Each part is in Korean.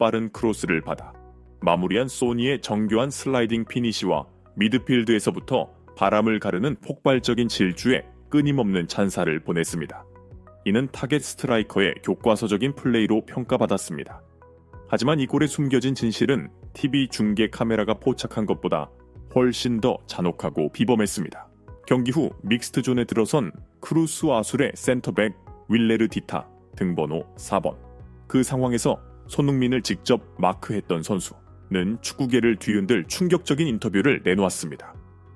빠른 크로스를 받아 마무리한 소니의 정교한 슬라이딩 피니시와 미드필드에서부터 바람을 가르는 폭발적인 질주에 끊임없는 찬사를 보냈습니다. 이는 타겟 스트라이커의 교과서적인 플레이로 평가받았습니다. 하지만 이 골에 숨겨진 진실은 TV 중계 카메라가 포착한 것보다 훨씬 더 잔혹하고 비범했습니다. 경기 후 믹스트 존에 들어선 크루스 아술의 센터백 윌레르 디타 등번호 4번. 그 상황에서 손흥민을 직접 마크했던 선수는 축구계를 뒤흔들 충격적인 인터뷰를 내놓았습니다.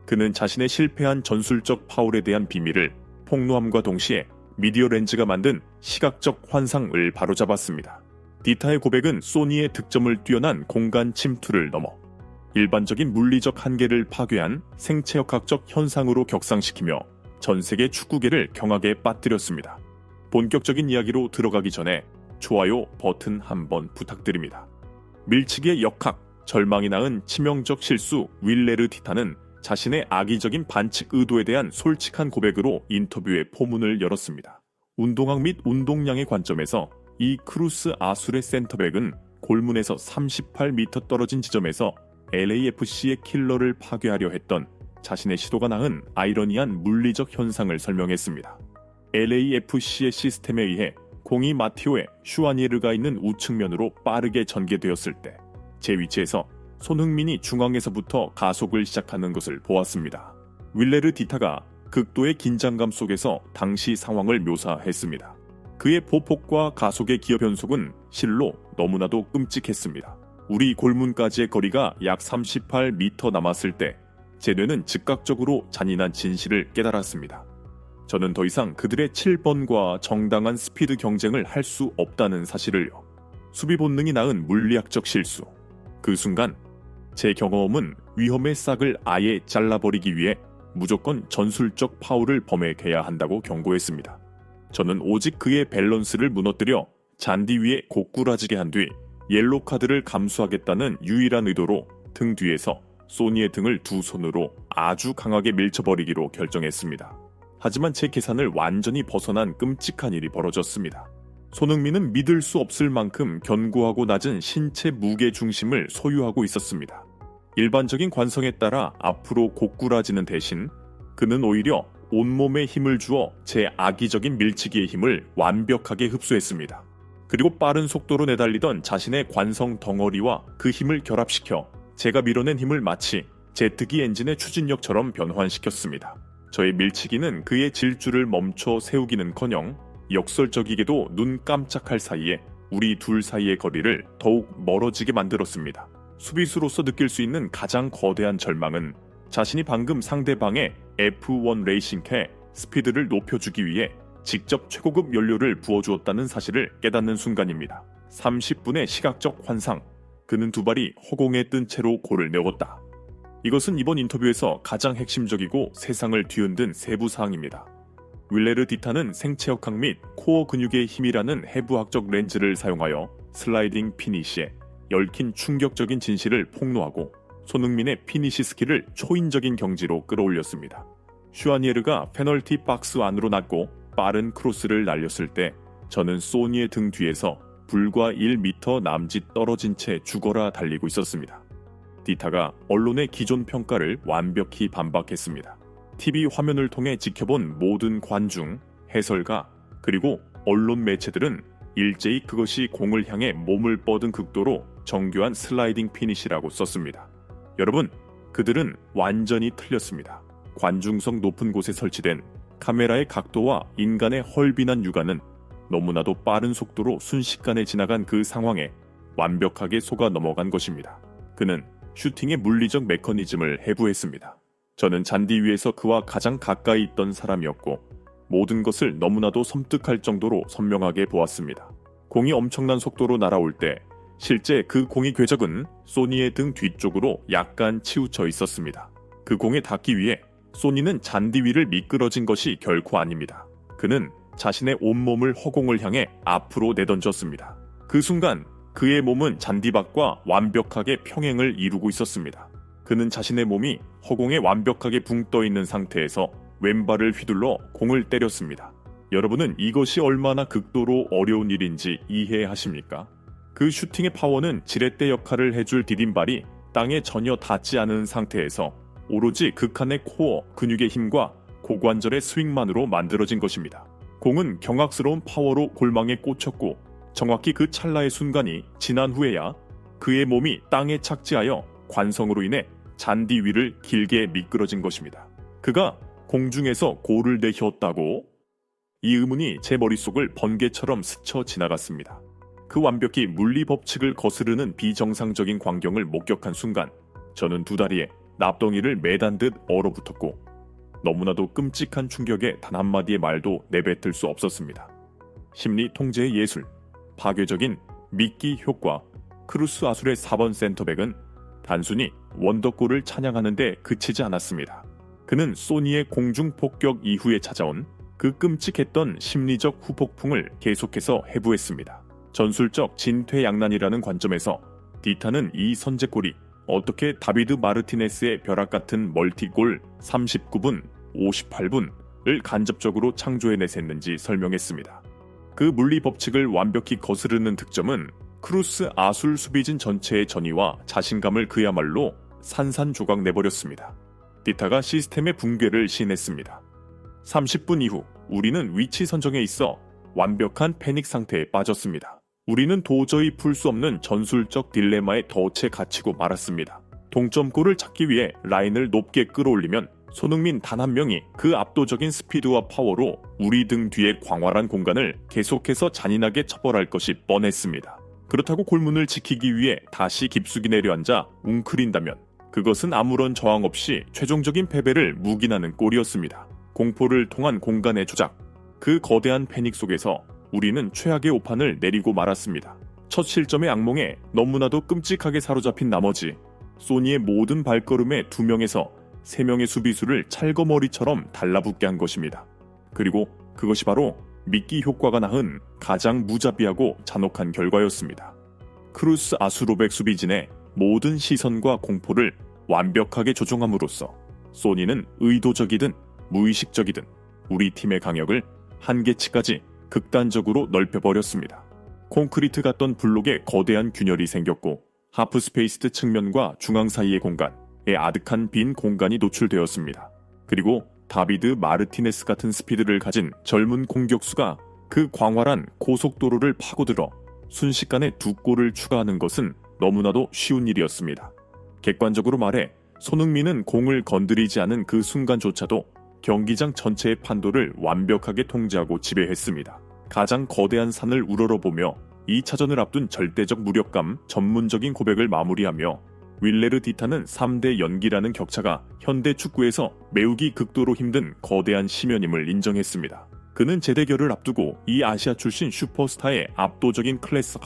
그는 자신의 실패한 전술적 파울에 대한 비밀을 폭로함과 동시에 미디어 렌즈가 만든 시각적 환상을 바로잡았습니다. 디타의 고백은 소니의 득점을 뛰어난 공간 침투를 넘어 일반적인 물리적 한계를 파괴한 생체역학적 현상으로 격상시키며 전 세계 축구계를 경악에 빠뜨렸습니다. 본격적인 이야기로 들어가기 전에 좋아요 버튼 한번 부탁드립니다. 밀치기의 역학, 절망이 낳은 치명적 실수 윌레르 디타는 자신의 악의적인 반칙 의도에 대한 솔직한 고백으로 인터뷰의 포문을 열었습니다. 운동학 및 운동량의 관점에서 이 크루스 아술의 센터백은 골문에서 38m 떨어진 지점에서 LAFC의 킬러를 파괴하려 했던 자신의 시도가 낳은 아이러니한 물리적 현상을 설명했습니다. LAFC의 시스템에 의해 공이 마티오의 슈아니에르가 있는 우측면으로 빠르게 전개되었을 때 제 위치에서 손흥민이 중앙에서부터 가속을 시작하는 것을 보았습니다. 윌레르 디타가 극도의 긴장감 속에서 당시 상황을 묘사했습니다. 그의 보폭과 가속의 기어 변속은 실로 너무나도 끔찍했습니다. 우리 골문까지의 거리가 약 38m 남았을 때 제 뇌는 즉각적으로 잔인한 진실을 깨달았습니다. 저는 더 이상 그들의 7번과 정당한 스피드 경쟁을 할 수 없다는 사실을요. 수비 본능이 낳은 물리학적 실수. 그 순간 제 경험은 위험의 싹을 아예 잘라버리기 위해 무조건 전술적 파울을 범해야 한다고 경고했습니다. 저는 오직 그의 밸런스를 무너뜨려 잔디 위에 고꾸라지게 한 뒤 옐로 카드를 감수하겠다는 유일한 의도로 등 뒤에서 소니의 등을 두 손으로 아주 강하게 밀쳐버리기로 결정했습니다. 하지만 제 계산을 완전히 벗어난 끔찍한 일이 벌어졌습니다. 손흥민은 믿을 수 없을 만큼 견고하고 낮은 신체 무게 중심을 소유하고 있었습니다. 일반적인 관성에 따라 앞으로 고꾸라지는 대신 그는 오히려 온몸에 힘을 주어 제 악의적인 밀치기의 힘을 완벽하게 흡수했습니다. 그리고 빠른 속도로 내달리던 자신의 관성 덩어리와 그 힘을 결합시켜 제가 밀어낸 힘을 마치 제트기 엔진의 추진력처럼 변환시켰습니다. 저의 밀치기는 그의 질주를 멈춰 세우기는커녕 역설적이게도 눈 깜짝할 사이에 우리 둘 사이의 거리를 더욱 멀어지게 만들었습니다. 수비수로서 느낄 수 있는 가장 거대한 절망은 자신이 방금 상대방의 F1 레이싱카의 스피드를 높여주기 위해 직접 최고급 연료를 부어주었다는 사실을 깨닫는 순간입니다. 30분의 시각적 환상. 그는 두 발이 허공에 뜬 채로 골을 내었다. 이것은 이번 인터뷰에서 가장 핵심적이고 세상을 뒤흔든 세부사항입니다. 윌레르 디타는 생체역학 및 코어 근육의 힘이라는 해부학적 렌즈를 사용하여 슬라이딩 피니시에 얽힌 충격적인 진실을 폭로하고 손흥민의 피니시 스킬을 초인적인 경지로 끌어올렸습니다. 슈아니에르가 페널티 박스 안으로 났고 빠른 크로스를 날렸을 때 저는 소니의 등 뒤에서 불과 1m 남짓 떨어진 채 죽어라 달리고 있었습니다. 디타가 언론의 기존 평가를 완벽히 반박했습니다. TV 화면을 통해 지켜본 모든 관중, 해설가, 그리고 언론 매체들은 일제히 그것이 공을 향해 몸을 뻗은 극도로 정교한 슬라이딩 피니시라고 썼습니다. 여러분, 그들은 완전히 틀렸습니다. 관중석 높은 곳에 설치된 카메라의 각도와 인간의 헐빈한 육안은 너무나도 빠른 속도로 순식간에 지나간 그 상황에 완벽하게 속아 넘어간 것입니다. 그는 슈팅의 물리적 메커니즘을 해부했습니다. 저는 잔디 위에서 그와 가장 가까이 있던 사람이었고 모든 것을 너무나도 섬뜩할 정도로 선명하게 보았습니다. 공이 엄청난 속도로 날아올 때 실제 그 공의 궤적은 소니의 등 뒤쪽으로 약간 치우쳐 있었습니다. 그 공에 닿기 위해 소니는 잔디 위를 미끄러진 것이 결코 아닙니다. 그는 자신의 온몸을 허공을 향해 앞으로 내던졌습니다. 그 순간 그의 몸은 잔디밭과 완벽하게 평행을 이루고 있었습니다. 그는 자신의 몸이 허공에 완벽하게 붕 떠 있는 상태에서 왼발을 휘둘러 공을 때렸습니다. 여러분은 이것이 얼마나 극도로 어려운 일인지 이해하십니까? 그 슈팅의 파워는 지렛대 역할을 해줄 디딤발이 땅에 전혀 닿지 않은 상태에서 오로지 극한의 코어, 근육의 힘과 고관절의 스윙만으로 만들어진 것입니다. 공은 경악스러운 파워로 골망에 꽂혔고 정확히 그 찰나의 순간이 지난 후에야 그의 몸이 땅에 착지하여 관성으로 인해 잔디 위를 길게 미끄러진 것입니다. 그가 공중에서 골을 내휘었다고? 이 의문이 제 머릿속을 번개처럼 스쳐 지나갔습니다. 그 완벽히 물리 법칙을 거스르는 비정상적인 광경을 목격한 순간 저는 두 다리에 납덩이를 매단 듯 얼어붙었고 너무나도 끔찍한 충격에 단 한마디의 말도 내뱉을 수 없었습니다. 심리 통제의 예술, 파괴적인 미끼 효과, 크루스 아술의 4번 센터백은 단순히 원더골을 찬양하는 데 그치지 않았습니다. 그는 소니의 공중 폭격 이후에 찾아온 그 끔찍했던 심리적 후폭풍을 계속해서 해부했습니다. 전술적 진퇴양난이라는 관점에서 디타는 이 선제골이 어떻게 다비드 마르티네스의 벼락같은 멀티골 39분, 58분을 간접적으로 창조해냈는지 설명했습니다. 그 물리 법칙을 완벽히 거스르는 득점은 크루스 아술 수비진 전체의 전의와 자신감을 그야말로 산산조각 내버렸습니다. 디타가 시스템의 붕괴를 시인했습니다. 30분 이후 우리는 위치 선정에 있어 완벽한 패닉 상태에 빠졌습니다. 우리는 도저히 풀 수 없는 전술적 딜레마에 덫에 갇히고 말았습니다. 동점골을 찾기 위해 라인을 높게 끌어올리면 손흥민 단 한 명이 그 압도적인 스피드와 파워로 우리 등 뒤의 광활한 공간을 계속해서 잔인하게 처벌할 것이 뻔했습니다. 그렇다고 골문을 지키기 위해 다시 깊숙이 내려앉아 웅크린다면 그것은 아무런 저항 없이 최종적인 패배를 묵인하는 꼴이었습니다. 공포를 통한 공간의 조작, 그 거대한 패닉 속에서 우리는 최악의 오판을 내리고 말았습니다. 첫 실점의 악몽에 너무나도 끔찍하게 사로잡힌 나머지 소니의 모든 발걸음에 2명에서 3명의 수비수를 찰거머리처럼 달라붙게 한 것입니다. 그리고 그것이 바로 미끼 효과가 낳은 가장 무자비하고 잔혹한 결과였습니다. 크루스 아수로백 수비진의 모든 시선과 공포를 완벽하게 조종함으로써 소니는 의도적이든 무의식적이든 우리 팀의 강역을 한계치까지 극단적으로 넓혀버렸습니다. 콘크리트 같던 블록에 거대한 균열이 생겼고 하프스페이스 측면과 중앙 사이의 공간에 아득한 빈 공간이 노출되었습니다. 그리고 다비드 마르티네스 같은 스피드를 가진 젊은 공격수가 그 광활한 고속도로를 파고들어 순식간에 2골을 추가하는 것은 너무나도 쉬운 일이었습니다. 객관적으로 말해 손흥민은 공을 건드리지 않은 그 순간조차도 경기장 전체의 판도를 완벽하게 통제하고 지배했습니다. 가장 거대한 산을 우러러보며 2차전을 앞둔 절대적 무력감 전문적인 고백을 마무리하며 윌레르 디타는 3대 연기라는 격차가 현대 축구에서 메우기 극도로 힘든 거대한 심연임을 인정했습니다. 그는 재대결을 앞두고 이 아시아 출신 슈퍼스타의 압도적인 클래스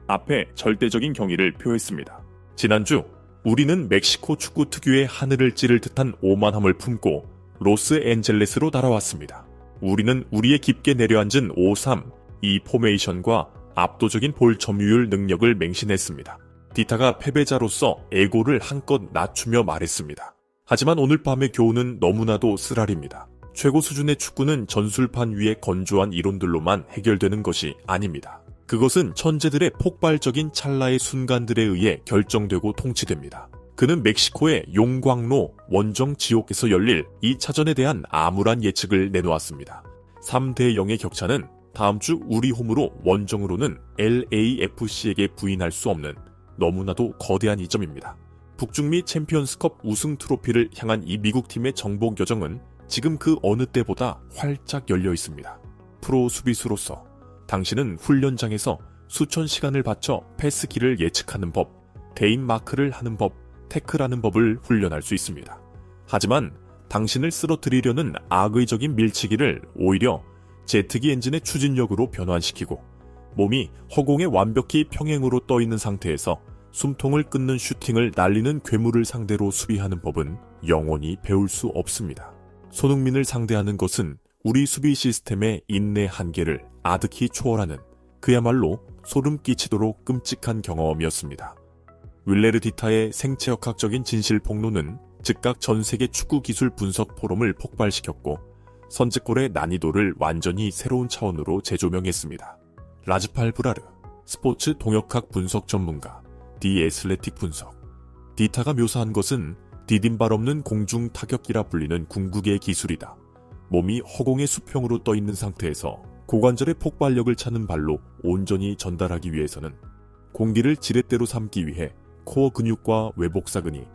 앞에 절대적인 경의를 표했습니다. 지난주 우리는 멕시코 축구 특유의 하늘을 찌를 듯한 오만함을 품고 로스앤젤레스로 날아왔습니다. 우리는 우리의 깊게 내려앉은 5-3, 이 포메이션과 압도적인 볼 점유율 능력을 맹신했습니다. 디타가 패배자로서 에고를 한껏 낮추며 말했습니다. 하지만 오늘 밤의 교훈은 너무나도 쓰라립니다. 최고 수준의 축구는 전술판 위의 건조한 이론들로만 해결되는 것이 아닙니다. 그것은 천재들의 폭발적인 찰나의 순간들에 의해 결정되고 통치됩니다. 그는 멕시코의 용광로 원정 지옥에서 열릴 2차전에 대한 암울한 예측을 내놓았습니다. 3대 0의 격차는 다음 주 우리 홈으로 원정으로는 LAFC에게 부인할 수 없는 너무나도 거대한 이점입니다. 북중미 챔피언스컵 우승 트로피를 향한 이 미국팀의 정복 여정은 지금 그 어느 때보다 활짝 열려 있습니다. 프로 수비수로서 당신은 훈련장에서 수천 시간을 바쳐 패스키를 예측하는 법, 대인 마크를 하는 법, 태클하는 법을 훈련할 수 있습니다. 하지만 당신을 쓰러뜨리려는 악의적인 밀치기를 오히려 제트기 엔진의 추진력으로 변환시키고 몸이 허공에 완벽히 평행으로 떠있는 상태에서 숨통을 끊는 슈팅을 날리는 괴물을 상대로 수비하는 법은 영원히 배울 수 없습니다. 손흥민을 상대하는 것은 우리 수비 시스템의 인내 한계를 아득히 초월하는 그야말로 소름 끼치도록 끔찍한 경험이었습니다. 윌레르 디타의 생체역학적인 진실 폭로는 즉각 전세계 축구 기술 분석 포럼을 폭발시켰고 선제골의 난이도를 완전히 새로운 차원으로 재조명했습니다. 라즈팔 브라르, 스포츠 동역학 분석 전문가 디애슬레틱 분석. 디타가 묘사한 것은 디딤발 없는 공중 타격기라 불리는 궁극의 기술이다. 몸이 허공의 수평으로 떠 있는 상태에서 고관절의 폭발력을 차는 발로 온전히 전달하기 위해서는 공기를 지렛대로 삼기 위해 코어 근육과 외복사근이